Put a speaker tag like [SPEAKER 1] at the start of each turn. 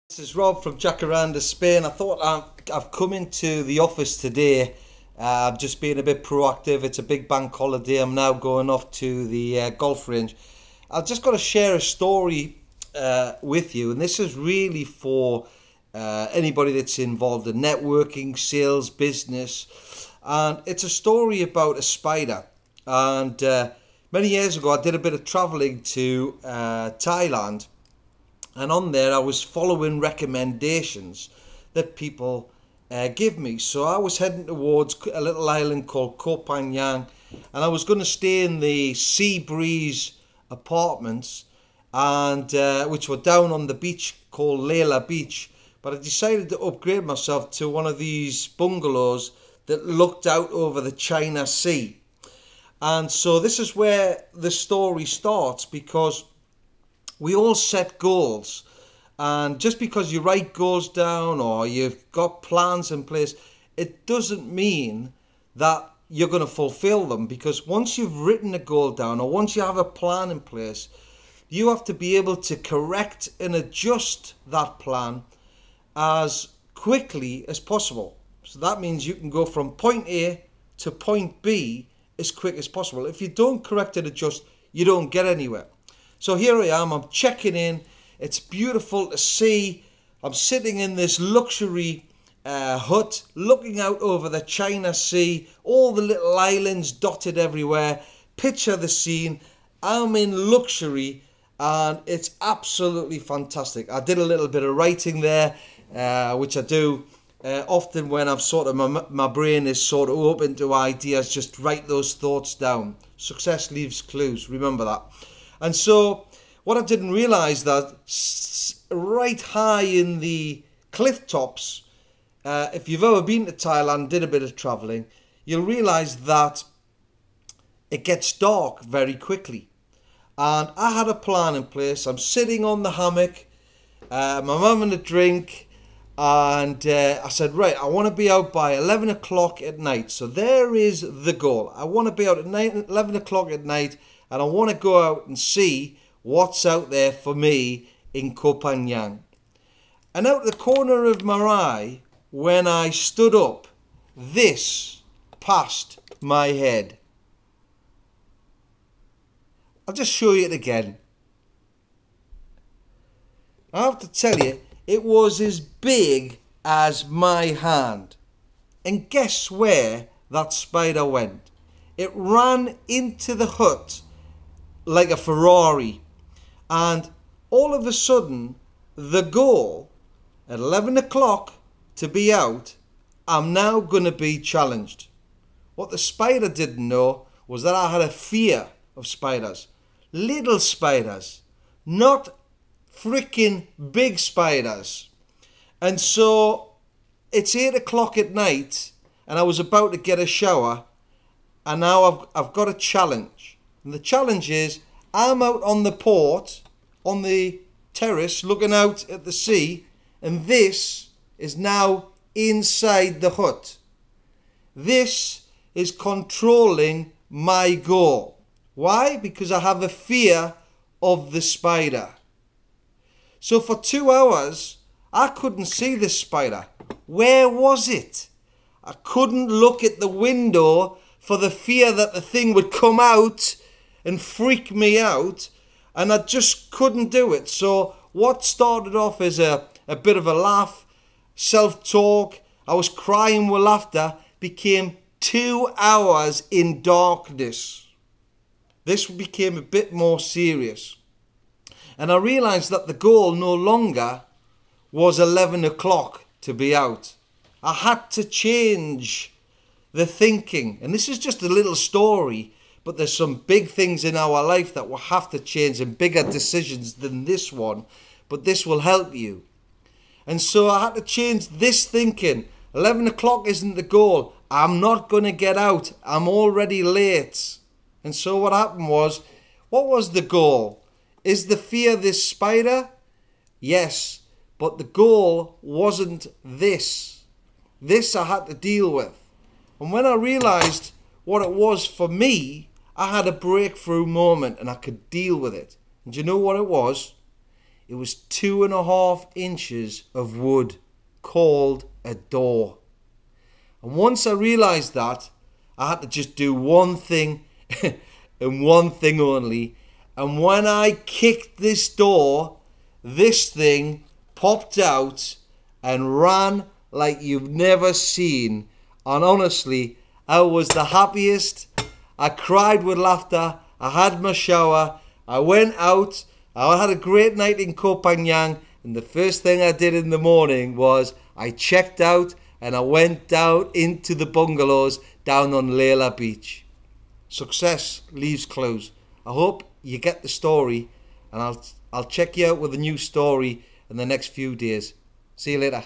[SPEAKER 1] This is Rob from Jacaranda, Spain. I thought I've come into the office today. I'm just being a bit proactive. It's a big bank holiday. I'm now going off to the golf range. I've just got to share a story with you, and this is really for anybody that's involved in networking, sales, business. And it's a story about a spider. And many years ago, I did a bit of traveling to Thailand. And on there, I was following recommendations that people give me. So I was heading towards a little island called Koh Phangan, and I was going to stay in the Sea Breeze apartments, and which were down on the beach called Layla Beach. But I decided to upgrade myself to one of these bungalows that looked out over the China Sea. And so this is where the story starts, because we all set goals, and just because you write goals down or you've got plans in place, it doesn't mean that you're going to fulfill them. Because once you've written a goal down, or once you have a plan in place, you have to be able to correct and adjust that plan as quickly as possible. So that means you can go from point A to point B as quick as possible. If you don't correct and adjust, you don't get anywhere. So here I am, I'm checking in. It's beautiful to see. I'm sitting in this luxury hut, looking out over the China Sea, all the little islands dotted everywhere. Picture the scene. I'm in luxury, and it's absolutely fantastic. I did a little bit of writing there, which I do often when I've sort of, my brain is sort of open to ideas. Just write those thoughts down. Success leaves clues, remember that. And so what I didn't realise, that right high in the cliff tops, if you've ever been to Thailand, did a bit of travelling, you'll realise that it gets dark very quickly. And I had a plan in place. I'm sitting on the hammock, I'm having a drink, and I said, right, I want to be out by 11 o'clock at night. So there is the goal. I want to be out at 11 o'clock at night, and I want to go out and see what's out there for me in Koh Phangan. And out the corner of my eye, when I stood up, this passed my head. I'll just show you it again. I have to tell you, it was as big as my hand. And guess where that spider went? It ran into the hut like a Ferrari, and all of a sudden the goal at 11 o'clock to be out, I'm now going to be challenged. What the spider didn't know was that I had a fear of spiders. Little spiders, not freaking big spiders. And so it's 8 o'clock at night, and I was about to get a shower, and now I've got a challenge. And the challenge is, I'm out on the port, on the terrace, looking out at the sea, and this is now inside the hut. This is controlling my goal. Why? Because I have a fear of the spider. So for 2 hours, I couldn't see the spider. Where was it? I couldn't look at the window for the fear that the thing would come out and freak me out, and I just couldn't do it. So what started off as a bit of a laugh, self-talk, I was crying with laughter, became 2 hours in darkness. This became a bit more serious. And I realised that the goal no longer was 11 o'clock to be out. I had to change the thinking. And this is just a little story, but there's some big things in our life that we'll have to change, and bigger decisions than this one. But this will help you. And so I had to change this thinking. 11 o'clock isn't the goal. I'm not going to get out. I'm already late. And so what happened was, what was the goal? Is the fear this spider? Yes, but the goal wasn't this. This I had to deal with. And when I realised what it was for me, I had a breakthrough moment, and I could deal with it. And do you know what it was? It was 2.5 inches of wood called a door. And once I realised that, I had to just do one thing and one thing only. And when I kicked this door, this thing popped out and ran like you've never seen. And honestly, I was the happiest. I cried with laughter. I had my shower. I went out. I had a great night in Koh Phangan. And the first thing I did in the morning was I checked out and I went down into the bungalows down on Layla Beach. Success leaves clues. I hope you get the story, and I'll check you out with a new story in the next few days. See you later.